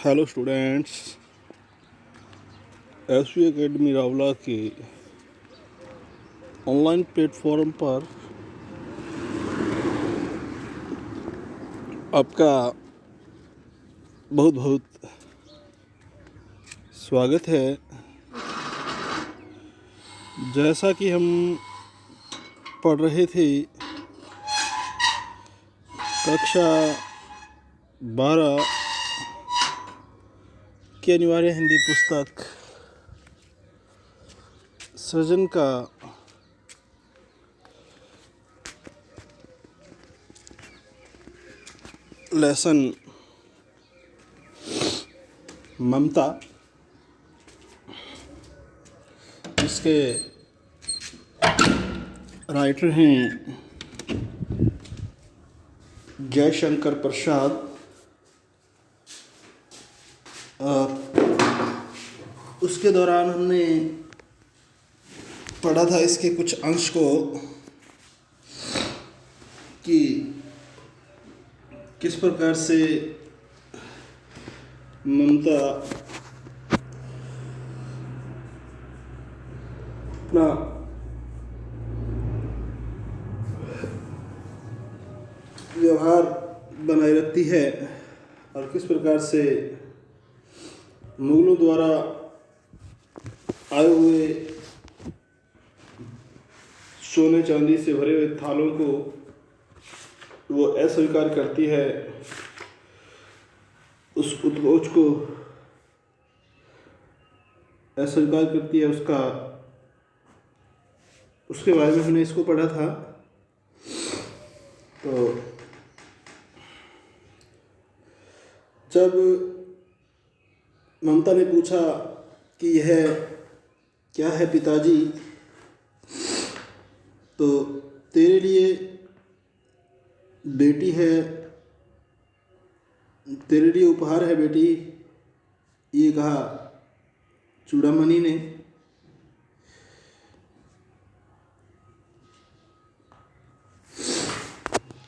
Hello students, SV academy Rawla के online platform पर आपका बहुत बहुत स्वागत है। जैसा कि हम पढ़ रहे थे कक्षा 12 की अनिवार्य हिंदी पुस्तक सृजन का लेसन ममता, इसके राइटर हैं जयशंकर प्रसाद। और उसके दौरान हमने पढ़ा था इसके कुछ अंश को कि किस प्रकार से ममता अपना व्यवहार बनाए रखती है और किस प्रकार से मुगलों द्वारा आए हुए सोने चांदी से भरे हुए थालों को वो अस्वीकार करती है, उस उत्कोच को अस्वीकार करती है। उसके बारे में हमने इसको पढ़ा था। तो जब ममता ने पूछा कि यह क्या है पिताजी, तो तेरे लिए बेटी है, तेरे लिए उपहार है बेटी, ये कहा चूड़ामणि ने।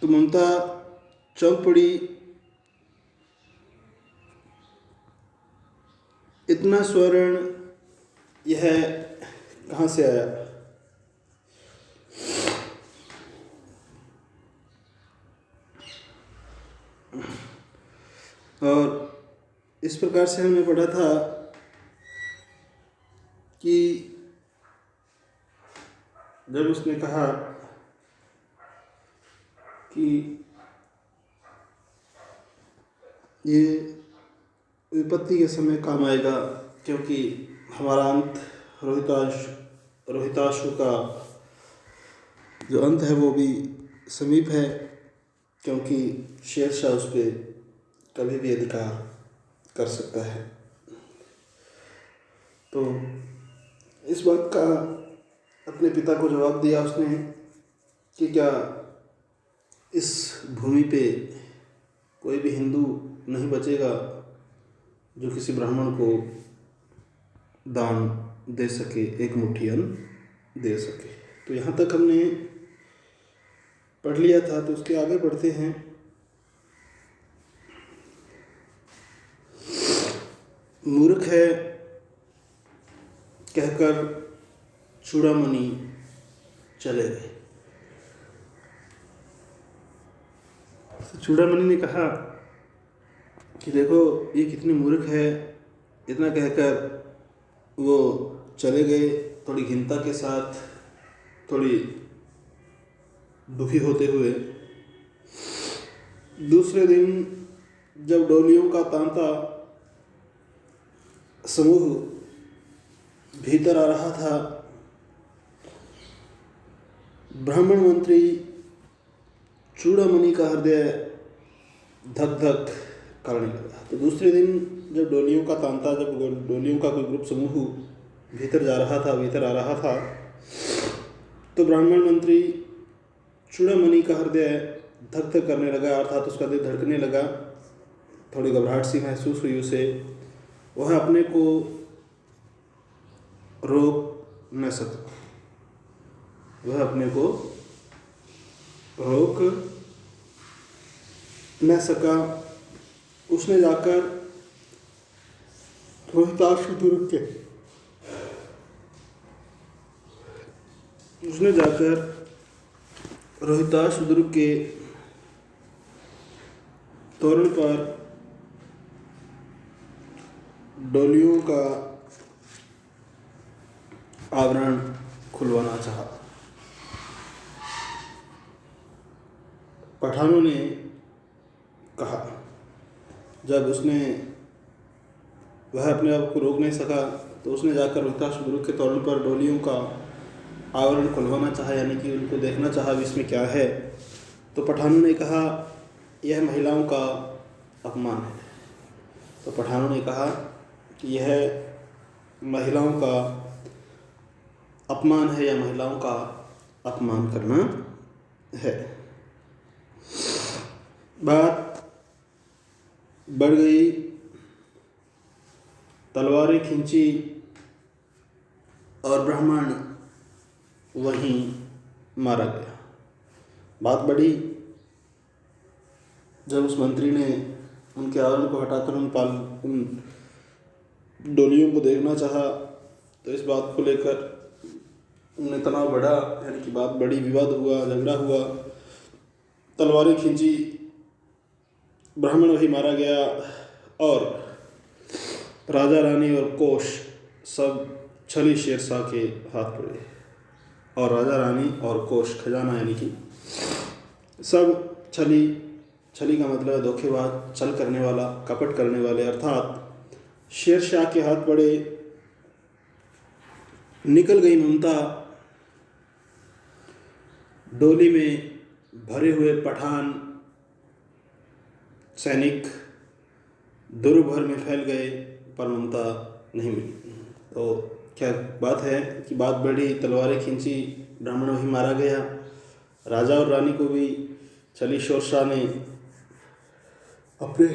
तो ममता चौंक पड़ी, इतना स्वर्ण यह कहाँ से आया। और इस प्रकार से हमने पढ़ा था कि जब उसने कहा कि ये विपत्ति के समय काम आएगा, क्योंकि हमारा अंत रोहिताशु का जो अंत है वो भी समीप है, क्योंकि शेरशाह उस पर कभी भी अधिकार कर सकता है। तो इस बात का अपने पिता को जवाब दिया उसने कि क्या इस भूमि पे कोई भी हिंदू नहीं बचेगा जो किसी ब्राह्मण को दान दे सके, एक मुट्ठी अन्न दे सके। तो यहाँ तक हमने पढ़ लिया था। तो उसके आगे बढ़ते हैं। मूर्ख है कहकर चूड़ामणि चले गए। तो चूड़ामणि ने कहा कि देखो ये कितनी मूर्ख है, इतना कहकर वो चले गए, थोड़ी खिन्नता के साथ, थोड़ी दुखी होते हुए। दूसरे दिन जब डोलियों का तांता समूह भीतर आ रहा था, ब्राह्मण मंत्री चूड़ामणि का हृदय धक धक करने लगा। तो दूसरे दिन जब डोलियों का कोई ग्रुप समूह भीतर आ रहा था, तो ब्राह्मण मंत्री चूड़ामणि का हृदय धक धक करने लगा, अर्थात उसका दिल धड़कने लगा। थोड़ी घबराहट सी महसूस हुई उसे। वह अपने को रोक न सका। उसने जाकर रोहिताश दुर्ग के उसने जाकर रोहिताश दुर्ग के तोरण पर डोलियों का आवरण खुलवाना चाहा। पठानों ने कहा। जब उसने वह अपने आप को रोक नहीं सका तो उसने जाकर रोहिताश दुर्ग के तोरण पर डोलियों का आवरण खुलवाना चाहा, यानी कि उनको देखना चाहा इसमें क्या है। तो पठानों ने कहा यह महिलाओं का अपमान है। तो पठानों ने कहा कि यह महिलाओं का अपमान है या महिलाओं का अपमान करना है। बात बढ़ गई, तलवारें खींची और ब्राह्मण वहीं मारा गया। बात बढ़ी, जब उस मंत्री ने उनके आवरण को हटाकर उन डोलियों को देखना चाहा तो इस बात को लेकर उन्हें तनाव बढ़ा, यानी कि बात बड़ी, विवाद हुआ, झगड़ा हुआ, तलवारें खींची, ब्राह्मण वही मारा गया और राजा रानी और कोष सब छली शेरशाह के हाथ पड़े। और राजा रानी और कोष खजाना, यानी कि सब छली का मतलब धोखेबाज, छल करने वाला, कपट करने वाले, अर्थात शेरशाह के हाथ पड़े। निकल गई ममता। डोली में भरे हुए पठान सैनिक दुर्ग भर में फैल गए, पर ममता नहीं मिली। तो क्या बात है कि बात बढ़ी, तलवारें खींची, ब्राह्मण वही मारा गया। राजा और रानी को भी छली शेरशाह ने अपने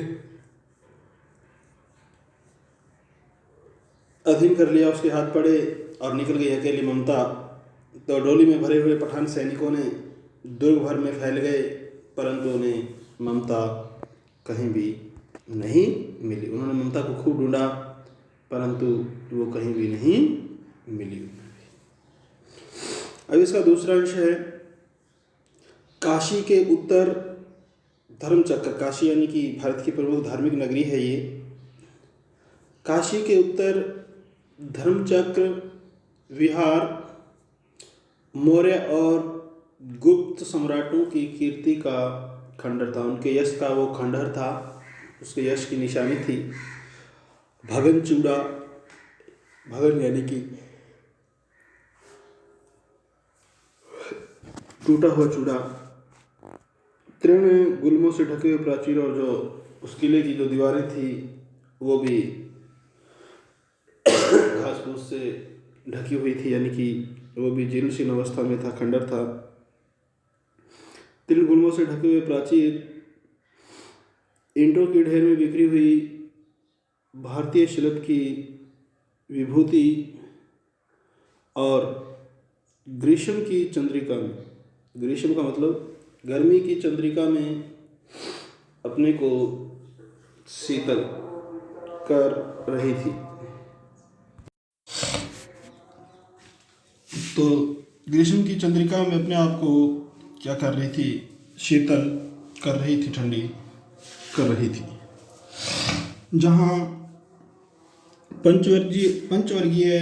अधीन कर लिया, उसके हाथ पड़े और निकल गई अकेली ममता। तो डोली में भरे हुए पठान सैनिकों ने दुर्ग भर में फैल गए, परंतु उन्हें ममता कहीं भी नहीं मिली। उन्होंने ममता को खूब ढूंढा, परंतु वो कहीं भी नहीं मिली। अब इसका दूसरा अंश है काशी के उत्तर धर्मचक्र। काशी यानी कि भारत की प्रमुख धार्मिक नगरी है ये। काशी के उत्तर धर्मचक्र विहार मौर्य और गुप्त सम्राटों की कीर्ति का खंडहर था। उनके यश का वो खंडहर था, उसके यश की निशानी थी। भगन चूड़ा, भगन यानी कि टूटा हुआ चूड़ा, तृण गुल्मों से ढके हुए प्राचीर, और जो उस किले की जो दीवारें थी वो भी घास फूस से ढकी हुई थी, यानी कि वो भी जीर्ण शीर्ण अवस्था में था, खंडर था। तृण गुल्मों से ढके हुए प्राचीर, ईंटों के ढेर में बिखरी हुई भारतीय शिल्प की विभूति, और ग्रीष्म की चंद्रिका में, ग्रीष्म का मतलब गर्मी की चंद्रिका में अपने को शीतल कर रही थी। तो ग्रीष्म की चंद्रिका में अपने आप को क्या कर रही थी? शीतल कर रही थी, ठंडी कर रही थी। जहाँ पंचवर्गीय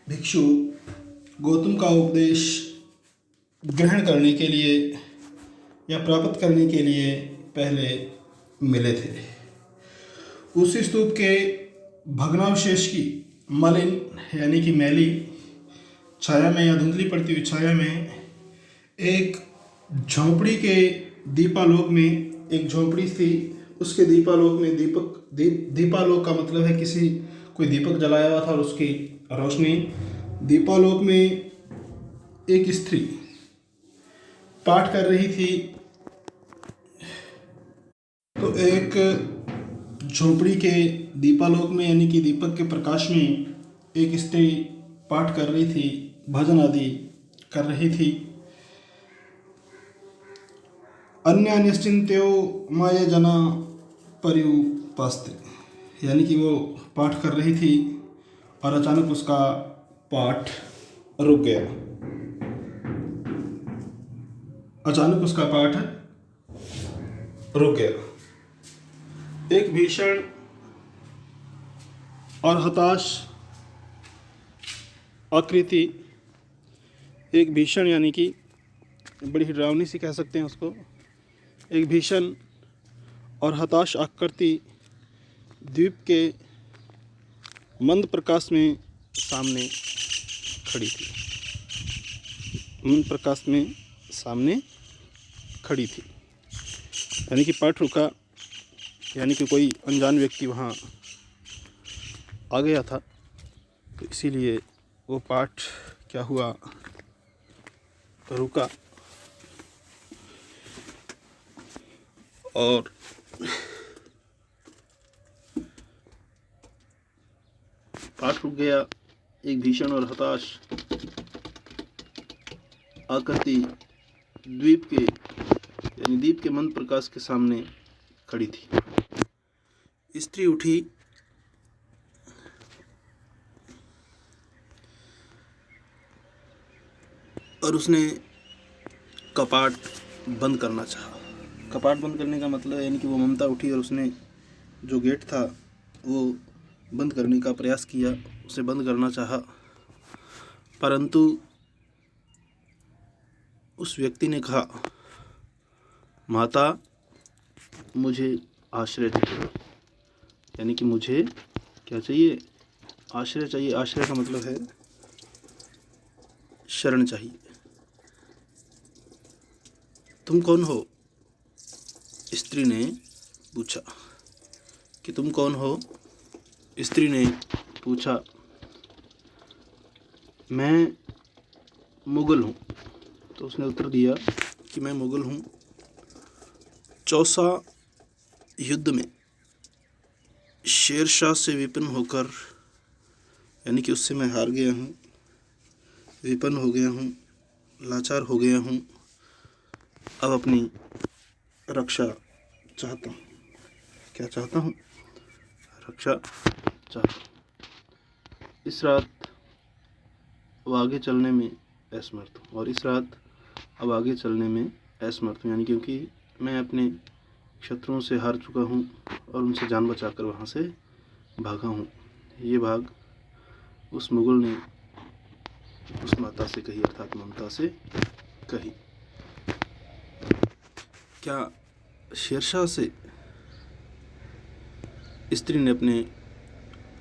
भिक्षु गौतम का उपदेश ग्रहण करने के लिए या प्राप्त करने के लिए पहले मिले थे, उस स्तूप के भग्नावशेष की मलिन यानी कि मैली छाया में या धुंधली पड़ती हुई छाया में एक झोंपड़ी के दीपालोक में, एक झोंपड़ी थी, उसके दीपालोक में दीपालोक का मतलब है किसी कोई दीपक जलाया हुआ था और उसकी रोशनी। दीपालोक में एक स्त्री पाठ कर रही थी। तो एक झोंपड़ी के दीपालोक में यानी कि दीपक के प्रकाश में एक स्त्री पाठ कर रही थी, भजन आदि कर रही थी। अन्य निश्चिंत्यो माय जना पर्युपास्ते, यानी कि वो पाठ कर रही थी और अचानक उसका पाठ रुक गया। अचानक उसका पाठ रुक गया। एक भीषण और हताश आकृति, एक भीषण यानी कि बड़ी डरावनी सी कह सकते हैं उसको, एक भीषण और हताश आकृति द्वीप के मंद प्रकाश में सामने खड़ी थी। मंद प्रकाश में सामने खड़ी थी यानी कि पाठ रुका, यानी कि कोई अनजान व्यक्ति वहाँ आ गया था, तो इसीलिए वो पाठ क्या हुआ, रुका। और पाठ रुक गया। एक भीषण और हताश आकृति द्वीप के यानी द्वीप के मंद प्रकाश के सामने खड़ी थी। स्त्री उठी और उसने कपाट बंद करना चाहा। कपाट बंद करने का मतलब यानी कि वो ममता उठी और उसने जो गेट था वो बंद करने का प्रयास किया, उसे बंद करना चाहा, परंतु उस व्यक्ति ने कहा, माता मुझे आश्रय चाहिए। यानी कि मुझे क्या चाहिए, आश्रय चाहिए। आश्रय का मतलब है शरण चाहिए। तुम कौन हो? स्त्री ने पूछा कि तुम कौन हो? स्त्री ने पूछा, मैं मुगल हूँ। तो उसने उत्तर दिया कि मैं मुगल हूँ। चौसा युद्ध में शेरशाह से विपन्न होकर, यानी कि उससे मैं हार गया हूँ, विपन्न हो गया हूँ, लाचार हो गया हूँ। अब अपनी रक्षा चाहता हूँ। क्या चाहता हूँ? रक्षा चाहता हूँ। इस रात अब आगे चलने में असमर्थ हूँ, और इस रात अब आगे चलने में असमर्थ हूँ, यानी क्योंकि मैं अपने शत्रुओं से हार चुका हूँ और उनसे जान बचाकर वहाँ से भागा हूँ। ये भाग उस मुगल ने उस माता से कही, अर्थात ममता से कही। क्या शेरशाह से स्त्री ने अपने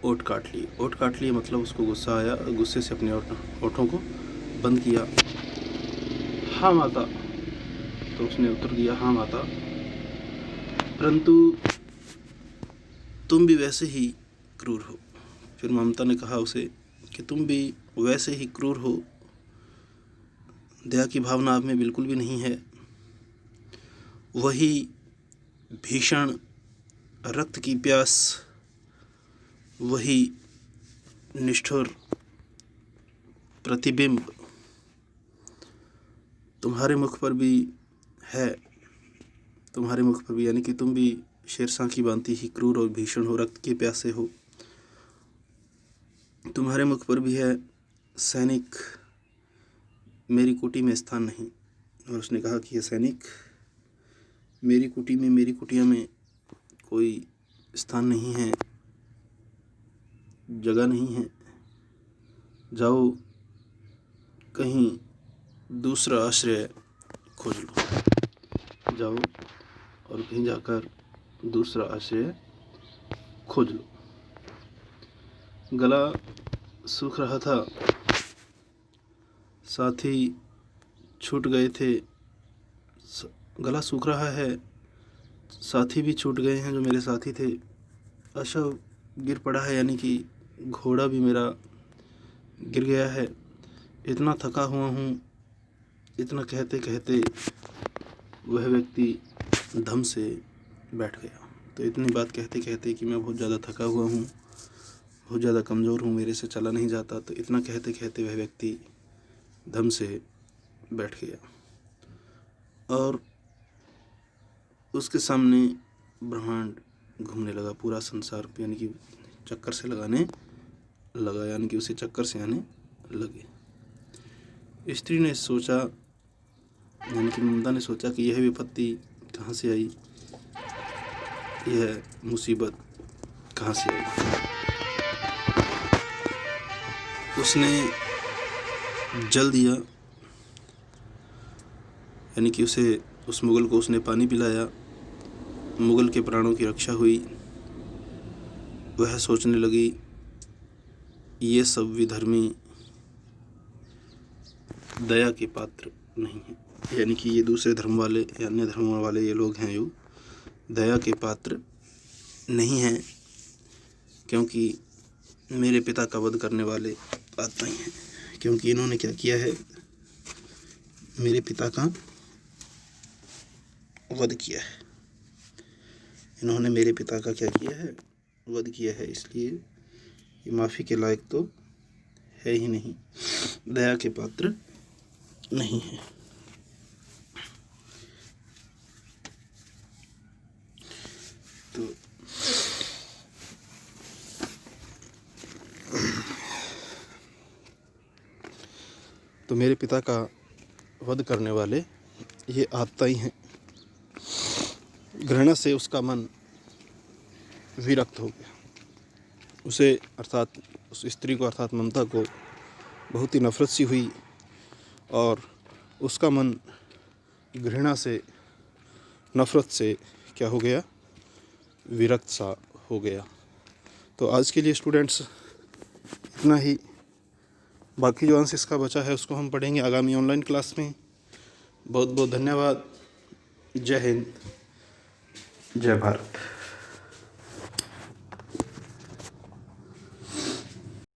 ओठ काट लिए। ओठ काट लिए मतलब उसको गुस्सा आया, गुस्से से अपने ओठों को बंद किया। हाँ माता। तो उसने उत्तर दिया, हाँ माता, परंतु तुम भी वैसे ही क्रूर हो। फिर ममता ने कहा उसे कि तुम भी वैसे ही क्रूर हो, दया की भावना आप में बिल्कुल भी नहीं है। वही भीषण रक्त की प्यास, वही निष्ठुर प्रतिबिंब तुम्हारे मुख पर भी है। तुम्हारे मुख पर भी, यानी कि तुम भी शेरशाह की भांति ही क्रूर और भीषण हो, रक्त के प्यासे हो। तुम्हारे मुख पर भी है, सैनिक मेरी कुटी में स्थान नहीं। और उसने कहा कि ये सैनिक मेरी कुटी में, मेरी कुटिया में कोई स्थान नहीं है, जगह नहीं है। जाओ कहीं दूसरा आश्रय खोज लो। जाओ और कहीं जाकर दूसरा आश्रय खोज लो। गला सूख रहा था, साथी छूट गए थे। गला सूख रहा है, साथी भी छूट गए हैं जो मेरे साथी थे। अशव गिर पड़ा है, यानी कि घोड़ा भी मेरा गिर गया है। इतना थका हुआ हूँ। इतना कहते कहते वह व्यक्ति धम से बैठ गया। तो इतनी बात कहते कहते कि मैं बहुत ज़्यादा थका हुआ हूँ, बहुत ज़्यादा कमज़ोर हूँ, मेरे से चला नहीं जाता, तो इतना कहते कहते वह व्यक्ति धम से बैठ गया। और उसके सामने ब्रह्मांड घूमने लगा पूरा संसार पे, यानी कि चक्कर से लगाने लगा, यानी कि उसे चक्कर से आने लगे। स्त्री ने सोचा, यानी कि ममता ने सोचा कि यह विपत्ति कहाँ से आई, यह मुसीबत कहाँ से आई। उसने जल दिया, यानी कि उस मुगल को उसने पानी पिलाया, मुगल के प्राणों की रक्षा हुई। वह सोचने लगी ये सब विधर्मी दया के पात्र नहीं हैं, यानी कि ये दूसरे धर्म वाले या अन्य धर्म वाले ये लोग हैं जो दया के पात्र नहीं हैं, क्योंकि मेरे पिता का वध करने वाले आत्मा ही हैं। क्योंकि इन्होंने क्या किया है, मेरे पिता का वध किया है, इन्होंने मेरे पिता का क्या किया है, वध किया है, इसलिए ये माफ़ी के लायक तो है ही नहीं, दया के पात्र नहीं है। तो मेरे पिता का वध करने वाले ये आत्मा ही हैं। घृणा से उसका मन विरक्त हो गया, उसे अर्थात उस स्त्री को अर्थात ममता को बहुत ही नफरत सी हुई और उसका मन घृणा से नफरत से क्या हो गया, विरक्त सा हो गया। तो आज के लिए स्टूडेंट्स इतना ही, बाकी जो अंश इसका बचा है उसको हम पढ़ेंगे आगामी ऑनलाइन क्लास में। बहुत बहुत धन्यवाद। जय हिंद, जय भारत।